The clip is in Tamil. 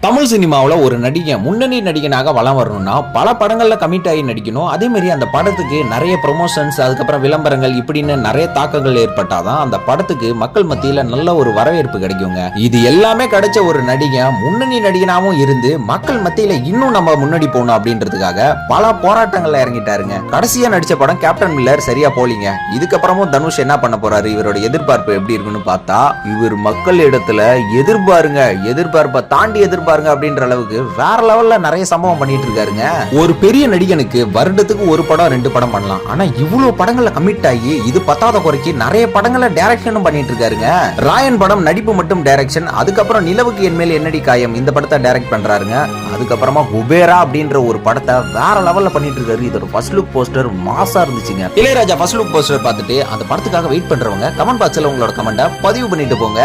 தமிழ் சினிமாவில் ஒரு நடிகன் முன்னணி நடிகனாக வலம் வரணும்னா பல படங்கள்ல கமிட் ஆகி நடிக்கணும். அதே மாதிரி அந்த படத்துக்கு நிறைய ப்ரொமோஷன்ஸ், அதுக்கப்புறம் விளம்பரங்கள் இப்படின்னு நிறைய தாக்கங்கள் ஏற்பட்டாதான் அந்த படத்துக்கு மக்கள் மத்தியில நல்ல ஒரு வரவேற்பு கிடைக்குங்க. இது எல்லாமே கிடைச்ச ஒரு நடிகன் முன்னணி நடிகனாவும் இருந்து மக்கள் மத்தியில இன்னும் நம்ம முன்னாடி போகணும் அப்படின்றதுக்காக பல போராட்டங்கள்ல இறங்கிட்டாருங்க. கடைசியா நடிச்ச படம் கேப்டன் மில்லர் சரியா போலீங்க. இதுக்கப்புறமும் தனுஷ் என்ன பண்ண போறாரு, இவரோட எதிர்பார்ப்பு எப்படி இருக்குன்னு பார்த்தா இவர் மக்கள் இடத்துல எதிர்பார்ப்பை தாண்டி எதிர்பார்ப்பாருங்க அப்படின்ற அளவுக்கு வேற லெவல்ல நிறைய சம்பவம் பண்ணிட்டு இருக்காருங்க. ஒரு பெரிய நடிகனுக்கு வருடத்துக்கு ஒரு படம் 2 படம் பண்ணலாம். ஆனா இவ்வளவு படங்கள்ல கமிட் ஆகி இது பத்தாத குறைக்கு நிறைய படங்களை டைரக்ஷனும் பண்ணிட்டு இருக்காருங்க. ராயன் படம் நடிப்பு மட்டும் டைரக்ஷன், அதுக்கப்புறம் நிலவுக்கு என் மேல் என்னடி காயம் இந்த படத்தை டைரக்ட் பண்றாருங்க. அதுக்கப்புறமா குபேரா அப்படின்ற ஒரு படத்தை வேற லெவல்ல பண்ணிட்டு இருக்காரு. இதோட ஃபர்ஸ்ட் லுக் போஸ்டர் மாசா இருந்துச்சுங்க. இளையராஜா ஃபர்ஸ்ட் லுக் போஸ்டர் பார்த்துட்டு அந்த படத்துக்காக வெயிட் பண்றவங்க கமெண்ட் பாக்ஸ்ல உங்களோட கமெண்ட பதிவு பண்ணிட்டு போங்க.